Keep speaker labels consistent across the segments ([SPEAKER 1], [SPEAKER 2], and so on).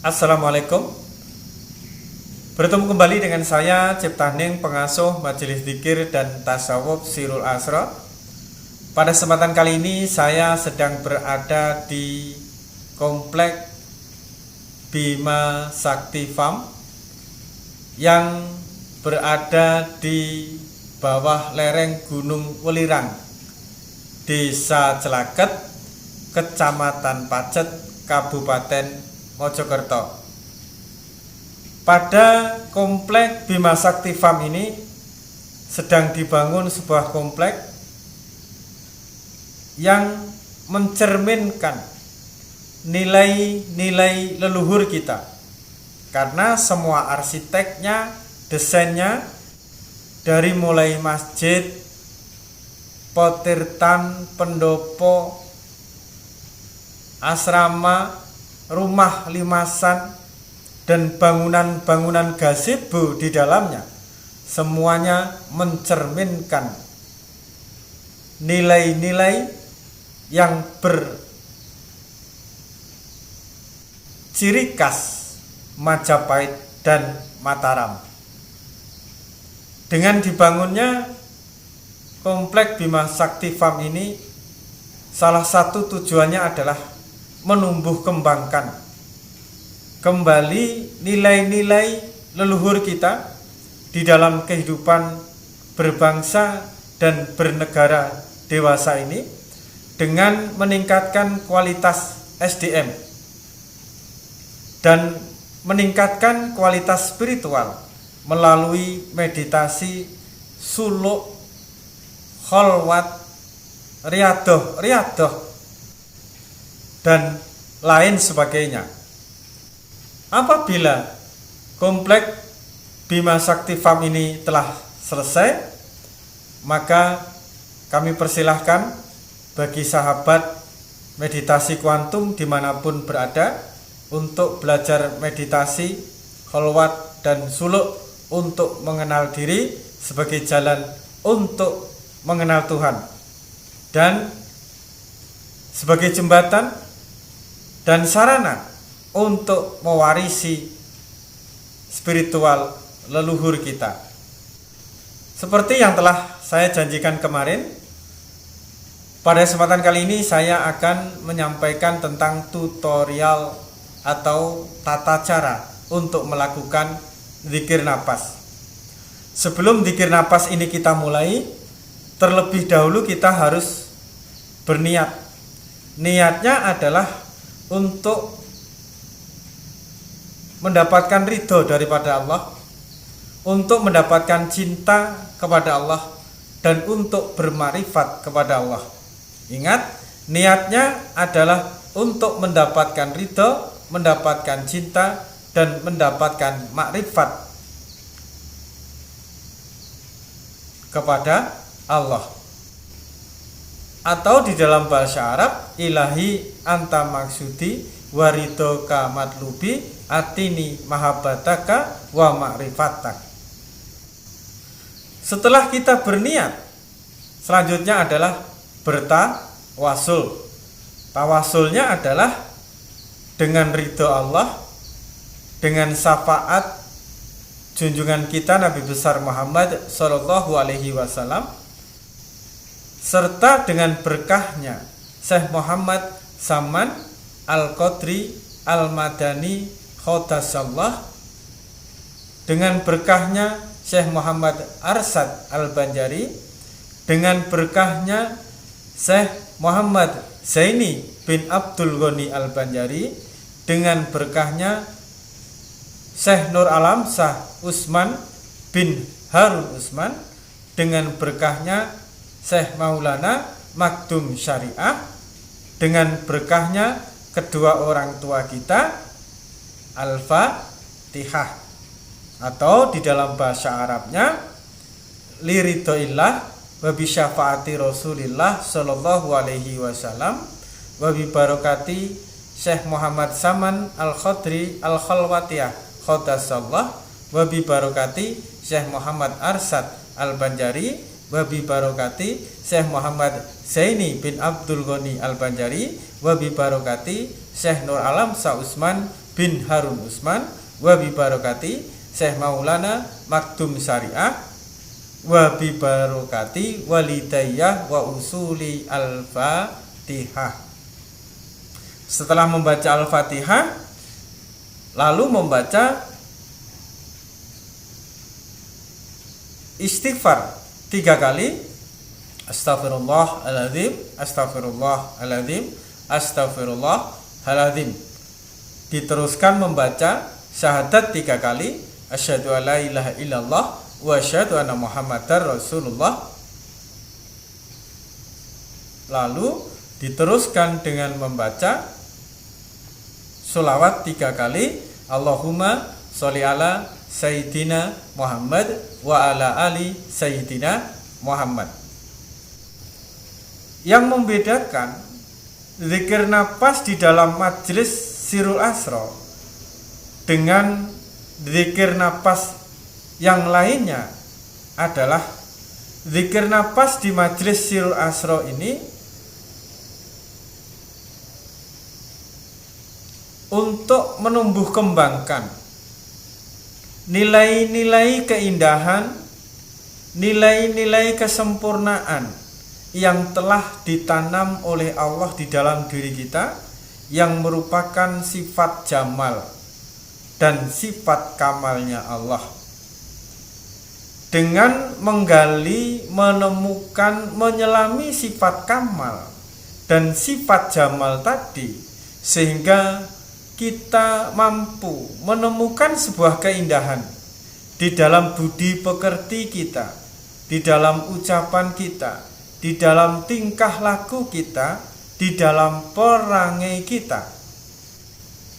[SPEAKER 1] Assalamualaikum. Bertemu kembali dengan saya Ciptaning, pengasuh Majelis Dzikir dan Tasawuf Sirul Asrar. Pada kesempatan kali ini saya sedang berada di Komplek Bima Sakti Farm yang berada di bawah lereng Gunung Welirang, Desa Celaket, Kecamatan Pacet, Kabupaten Mojokerto. Pada Komplek Bima Sakti Farm ini sedang dibangun sebuah komplek yang mencerminkan nilai-nilai leluhur kita, karena semua arsiteknya, desainnya, dari mulai masjid, potirtan, pendopo, asrama, rumah limasan, dan bangunan-bangunan gazebo di dalamnya, semuanya mencerminkan nilai-nilai yang berciri khas Majapahit dan Mataram. Dengan dibangunnya Komplek Bima Sakti Farm ini, salah satu tujuannya adalah menumbuh kembangkan kembali nilai-nilai leluhur kita di dalam kehidupan berbangsa dan bernegara dewasa ini, dengan meningkatkan kualitas SDM dan meningkatkan kualitas spiritual melalui meditasi, suluk, kholwat, riadoh dan lain sebagainya. Apabila Komplek Bima Sakti Farm ini telah selesai, maka kami persilahkan bagi sahabat meditasi kuantum dimanapun berada untuk belajar meditasi, kholwat, dan suluk untuk mengenal diri sebagai jalan untuk mengenal Tuhan, dan sebagai jembatan dan sarana untuk mewarisi spiritual leluhur kita. Seperti yang telah saya janjikan kemarin, pada kesempatan kali ini saya akan menyampaikan tentang tutorial atau tata cara untuk melakukan zikir napas. Sebelum zikir napas ini kita mulai, terlebih dahulu kita harus berniat. Niatnya adalah untuk mendapatkan ridho daripada Allah, untuk mendapatkan cinta kepada Allah, dan untuk bermarifat kepada Allah. Ingat, niatnya adalah untuk mendapatkan ridho, mendapatkan cinta, dan mendapatkan makrifat kepada Allah. Atau di dalam bahasa Arab, ilahi anta maksudi warido ka matlubi atini mahabbataka wa ma'rifatak. Setelah kita berniat, selanjutnya adalah bertawasul. Tawasulnya adalah dengan ridho Allah, dengan syafaat junjungan kita Nabi besar Muhammad Sallallahu Alaihi Wasallam, serta dengan berkahnya Syekh Muhammad Saman Al-Qadri Al-Madani Khodasallah, dengan berkahnya Syekh Muhammad Arsad Al-Banjari, dengan berkahnya Syekh Muhammad Zaini bin Abdul Ghani Al-Banjari, dengan berkahnya Syekh Nur Alam Shah Usman bin Harun Usman, dengan berkahnya Syekh Maulana Makdum Syariah, dengan berkahnya kedua orang tua kita, Al-Fatihah, atau di dalam bahasa Arabnya liridhoillah wa bi syafaati Rasulillah sallallahu alaihi wasallam wa bi barakati Syekh Muhammad Saman Al-Khadri Al-Khalwatiyah Khodasallah wa bi barakati Syekh Muhammad Arsad Al-Banjari wa bi barakati Syekh Muhammad Zaini bin Abdul Ghani Al-Banjari wa bi barakati Syekh Nur Alam Shah Usman bin Harun Usman, wa bi barakati Syekh Maulana Maktum Syariah, wa bi barakati walidayah wa usuli al-Fatihah. Setelah membaca Al-Fatihah, lalu membaca istighfar 3 kali. Astaghfirullahaladzim, astaghfirullahaladzim, astaghfirullahaladzim. Diteruskan membaca syahadat 3 kali. Asyhadu alla ilaha illallah wa asyhadu anna Muhammadar Rasulullah. Lalu diteruskan dengan membaca sholawat 3 kali. Allahumma sholli ala Sayyidina Muhammad wa ala ali Sayyidina Muhammad. Yang membedakan zikir nafas di dalam majelis Sirul Asra dengan zikir nafas yang lainnya adalah zikir nafas di majelis Sirul Asra ini untuk menumbuh kembangkan nilai-nilai keindahan, nilai-nilai kesempurnaan yang telah ditanam oleh Allah di dalam diri kita, yang merupakan sifat jamal dan sifat kamalnya Allah. Dengan menggali, menemukan, menyelami sifat kamal dan sifat jamal tadi, sehingga kita mampu menemukan sebuah keindahan di dalam budi pekerti kita, di dalam ucapan kita, di dalam tingkah laku kita, di dalam perangai kita,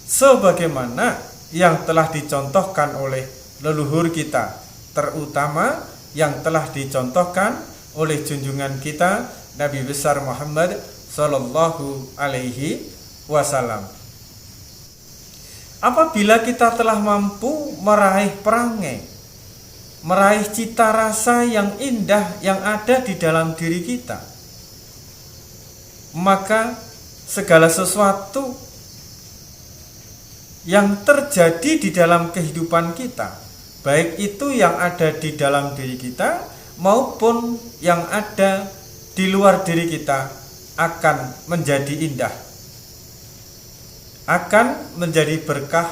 [SPEAKER 1] sebagaimana yang telah dicontohkan oleh leluhur kita, terutama yang telah dicontohkan oleh junjungan kita Nabi besar Muhammad sallallahu alaihi wasallam. Apabila kita telah mampu meraih perangai, meraih cita rasa yang indah yang ada di dalam diri kita, maka segala sesuatu yang terjadi di dalam kehidupan kita, baik itu yang ada di dalam diri kita maupun yang ada di luar diri kita, akan menjadi indah, akan menjadi berkah,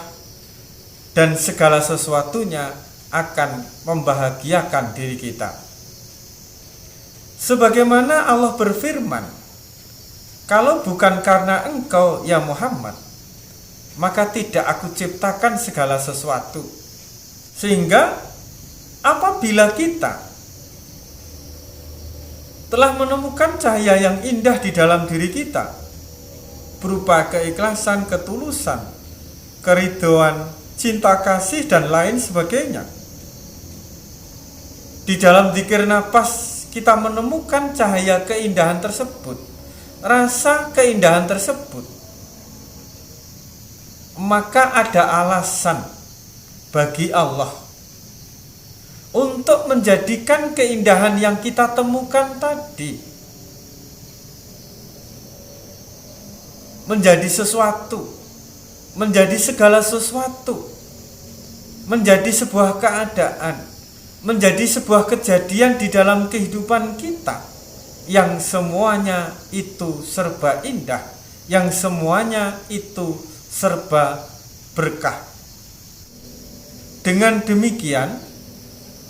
[SPEAKER 1] dan segala sesuatunya akan membahagiakan diri kita. Sebagaimana Allah berfirman, kalau bukan karena engkau ya Muhammad, maka tidak aku ciptakan segala sesuatu. Sehingga apabila kita telah menemukan cahaya yang indah di dalam diri kita, berupa keikhlasan, ketulusan, keridhaan, cinta kasih, dan lain sebagainya, di dalam zikir nafas kita menemukan cahaya keindahan tersebut, rasa keindahan tersebut, maka ada alasan bagi Allah untuk menjadikan keindahan yang kita temukan tadi menjadi sesuatu, menjadi segala sesuatu, menjadi sebuah keadaan, menjadi sebuah kejadian di dalam kehidupan kita, yang semuanya itu serba indah, yang semuanya itu serba berkah. Dengan demikian,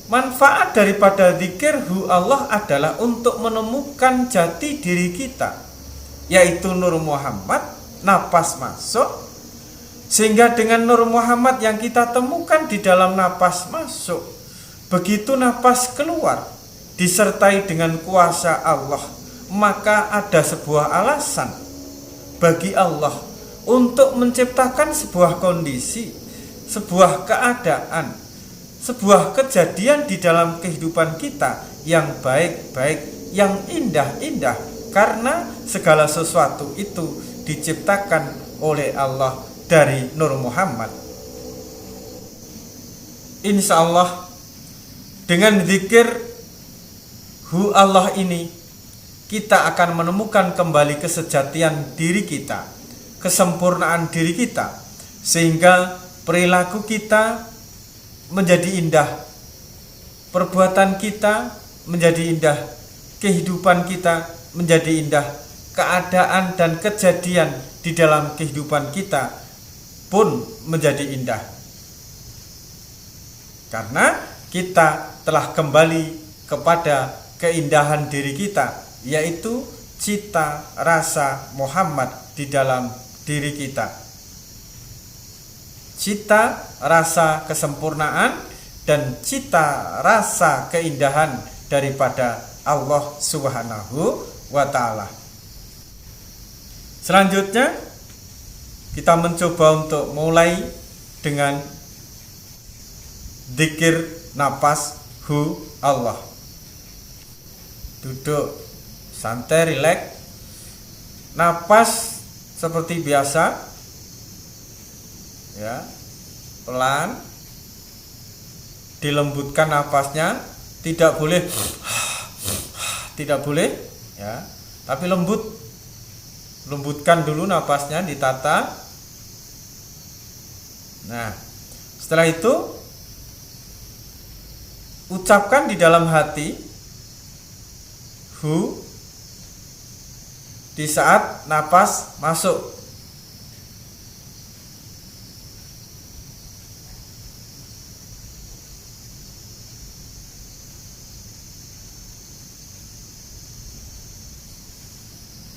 [SPEAKER 1] manfaat daripada zikir hu Allah adalah untuk menemukan jati diri kita, yaitu Nur Muhammad, napas masuk, sehingga dengan Nur Muhammad yang kita temukan di dalam napas masuk, begitu napas keluar disertai dengan kuasa Allah, maka ada sebuah alasan bagi Allah untuk menciptakan sebuah kondisi, sebuah keadaan, sebuah kejadian di dalam kehidupan kita yang baik-baik, yang indah-indah, karena segala sesuatu itu diciptakan oleh Allah dari Nur Muhammad. Insya Allah dengan zikir hu Allah ini, kita akan menemukan kembali kesejatian diri kita, kesempurnaan diri kita, sehingga perilaku kita menjadi indah, perbuatan kita menjadi indah, kehidupan kita menjadi indah, keadaan dan kejadian di dalam kehidupan kita pun menjadi indah. Karena kita telah kembali kepada keindahan diri kita, yaitu cita rasa Muhammad di dalam diri kita. Cita rasa kesempurnaan dan cita rasa keindahan daripada Allah Subhanahu wa ta'ala. Selanjutnya kita mencoba untuk mulai dengan zikir nafas hu Allah. Duduk santai, rileks, napas seperti biasa, ya, pelan, dilembutkan napasnya, tidak boleh ya, tapi lembutkan dulu napasnya, ditata. Nah, setelah itu ucapkan di dalam hati hu di saat napas masuk.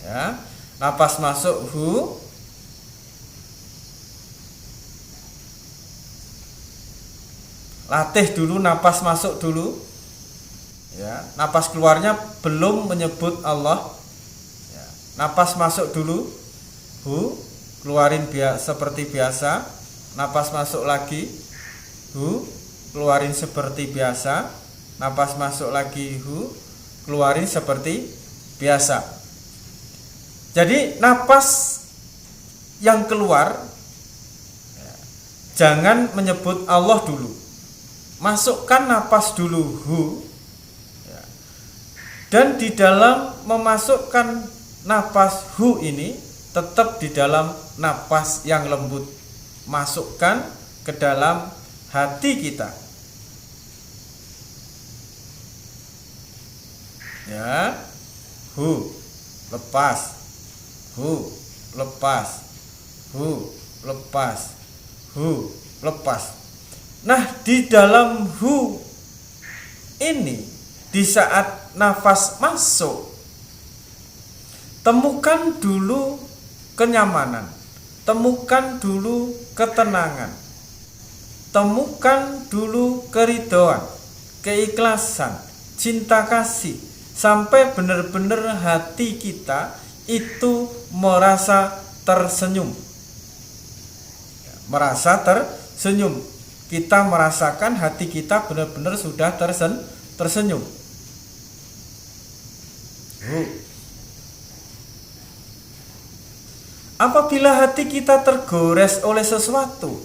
[SPEAKER 1] Ya, napas masuk hu, latih dulu napas masuk dulu, ya, napas keluarnya belum menyebut Allah, ya, napas masuk dulu hu, keluarin seperti biasa, napas masuk lagi hu, keluarin seperti biasa, napas masuk lagi hu, keluarin seperti biasa. Jadi napas yang keluar, ya, jangan menyebut Allah dulu, masukkan napas dulu hu, ya. Dan di dalam memasukkan napas hu ini tetap di dalam napas yang lembut, masukkan ke dalam hati kita, ya, hu, lepas, hu, lepas, hu, lepas, hu, lepas. Nah, di dalam hu ini, di saat nafas masuk, temukan dulu kenyamanan, temukan dulu ketenangan, temukan dulu keridhaan, keikhlasan, cinta kasih, sampai benar-benar hati kita itu merasa tersenyum, merasa tersenyum. Kita merasakan hati kita benar-benar sudah tersenyum. Apabila hati kita tergores oleh sesuatu,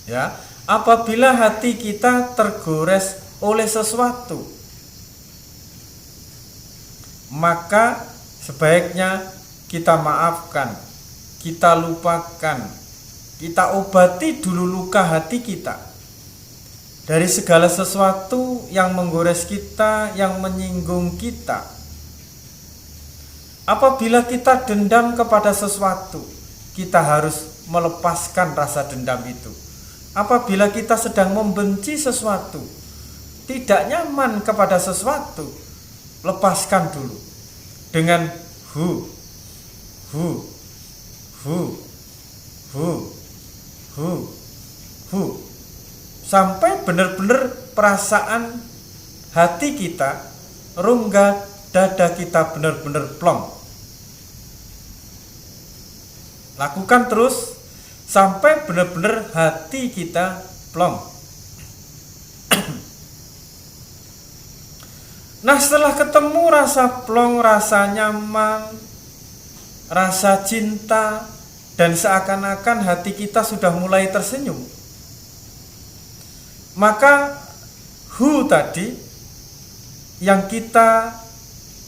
[SPEAKER 1] ya, apabila hati kita tergores oleh sesuatu, maka sebaiknya kita maafkan, kita lupakan, kita obati dulu luka hati kita dari segala sesuatu yang menggores kita, yang menyinggung kita. Apabila kita dendam kepada sesuatu, kita harus melepaskan rasa dendam itu. Apabila kita sedang membenci sesuatu, tidak nyaman kepada sesuatu, lepaskan dulu dengan hu, hu, hu, hu, hu, hu, sampai benar-benar perasaan hati kita, rongga dada kita benar-benar plong. Lakukan terus sampai benar-benar hati kita plong. Nah, setelah ketemu rasa plong, rasa nyaman, rasa cinta, dan seakan-akan hati kita sudah mulai tersenyum, maka hu tadi yang kita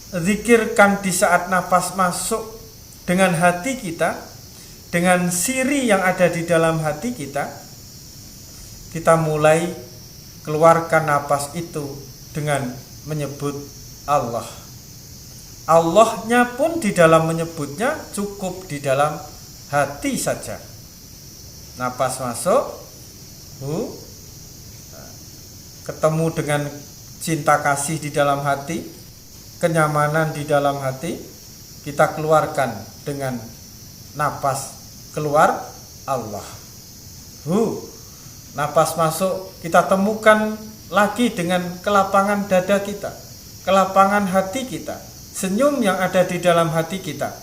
[SPEAKER 1] zikirkan di saat nafas masuk dengan hati kita, dengan siri yang ada di dalam hati kita, kita mulai keluarkan napas itu dengan menyebut Allah. Allahnya pun di dalam menyebutnya cukup di dalam hati saja. Napas masuk, ketemu dengan cinta kasih di dalam hati, kenyamanan di dalam hati, kita keluarkan dengan napas keluar Allah. Napas masuk, kita temukan lagi dengan kelapangan dada kita, kelapangan hati kita, senyum yang ada di dalam hati kita.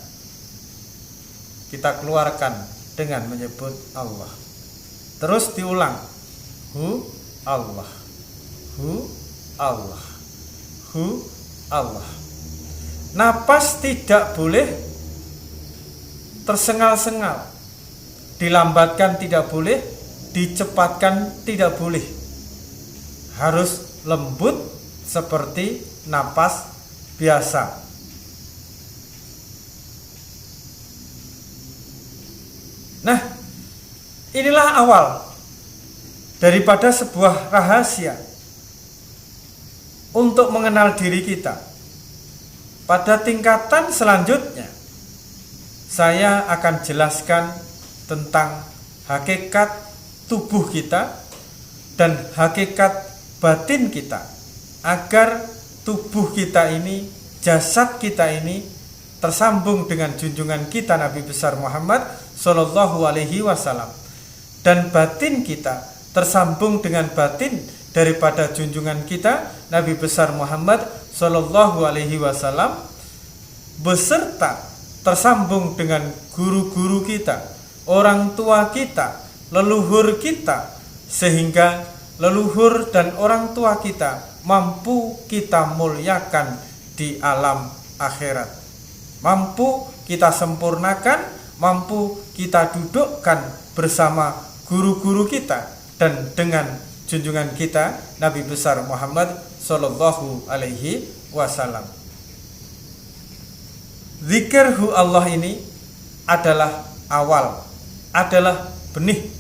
[SPEAKER 1] Kita keluarkan dengan menyebut Allah. Terus diulang. Allah. Allah. Allah. Napas tidak boleh tersengal-sengal. Dilambatkan tidak boleh, dicepatkan tidak boleh. Harus lembut seperti napas biasa. Nah, inilah awal daripada sebuah rahasia untuk mengenal diri kita. Pada tingkatan selanjutnya, saya akan jelaskan tentang hakikat tubuh kita dan hakikat batin kita, agar tubuh kita ini, jasad kita ini tersambung dengan junjungan kita Nabi besar Muhammad Sallallahu Alaihi Wasallam, dan batin kita tersambung dengan batin daripada junjungan kita Nabi besar Muhammad Sallallahu Alaihi Wasallam, beserta tersambung dengan guru-guru kita, orang tua kita, leluhur kita, sehingga leluhur dan orang tua kita mampu kita muliakan di alam akhirat, mampu kita sempurnakan, mampu kita dudukkan bersama guru-guru kita dan dengan junjungan kita Nabi besar Muhammad Sallallahu Alaihi Wasallam. Zikirhu Allah ini adalah awal, adalah benih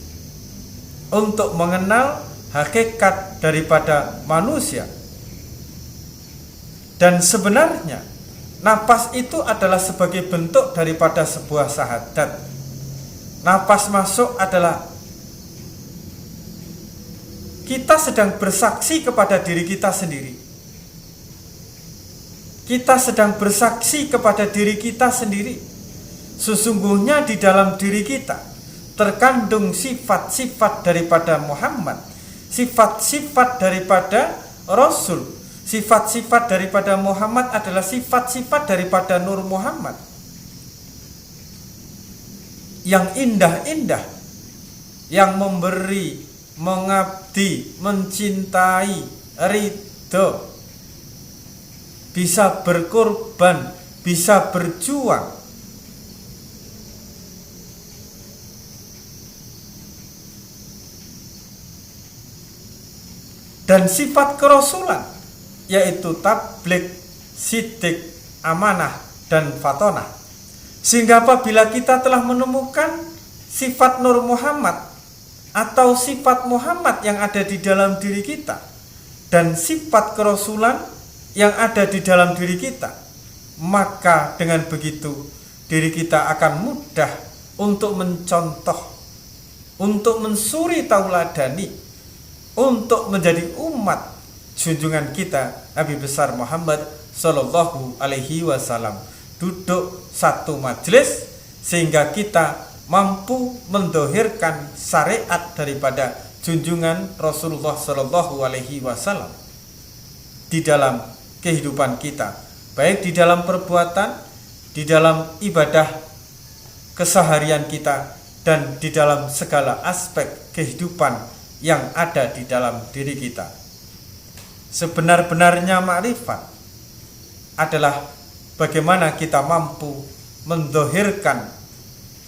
[SPEAKER 1] untuk mengenal hakikat daripada manusia. Dan sebenarnya napas itu adalah sebagai bentuk daripada sebuah syahadat. Napas masuk adalah kita sedang bersaksi kepada diri kita sendiri. Kita sedang bersaksi kepada diri kita sendiri. Sesungguhnya di dalam diri kita terkandung sifat-sifat daripada Muhammad, sifat-sifat daripada Rasul. Sifat-sifat daripada Muhammad adalah sifat-sifat daripada Nur Muhammad yang indah-indah, yang memberi, mengabdi, mencintai, ridho, bisa berkorban, bisa berjuang. Dan sifat kerasulan, yaitu tabligh, siddiq, amanah, dan fatonah. Sehingga apabila kita telah menemukan sifat Nur Muhammad atau sifat Muhammad yang ada di dalam diri kita dan sifat kerasulan yang ada di dalam diri kita, maka dengan begitu diri kita akan mudah untuk mencontoh, untuk mensuri tauladani, untuk menjadi umat junjungan kita Nabi besar Muhammad Sallallahu Alaihi Wasallam, duduk satu majelis sehingga kita mampu mendohirkan syariat daripada junjungan Rasulullah Sallallahu Alaihi Wasallam di dalam kehidupan kita, baik di dalam perbuatan, di dalam ibadah keseharian kita, dan di dalam segala aspek kehidupan yang ada di dalam diri kita. Sebenar-benarnya makrifat adalah bagaimana kita mampu mendohirkan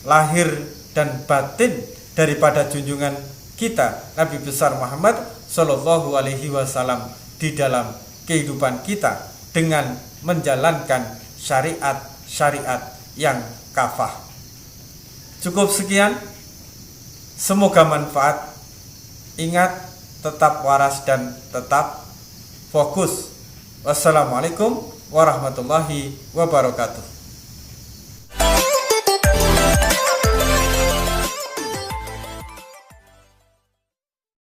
[SPEAKER 1] lahir dan batin daripada junjungan kita Nabi besar Muhammad Sallallahu Alaihi Wasallam di dalam kehidupan kita dengan menjalankan syariat-syariat yang kafah. Cukup sekian. Semoga manfaat. Ingat, tetap waras dan tetap fokus. Wassalamualaikum warahmatullahi wabarakatuh.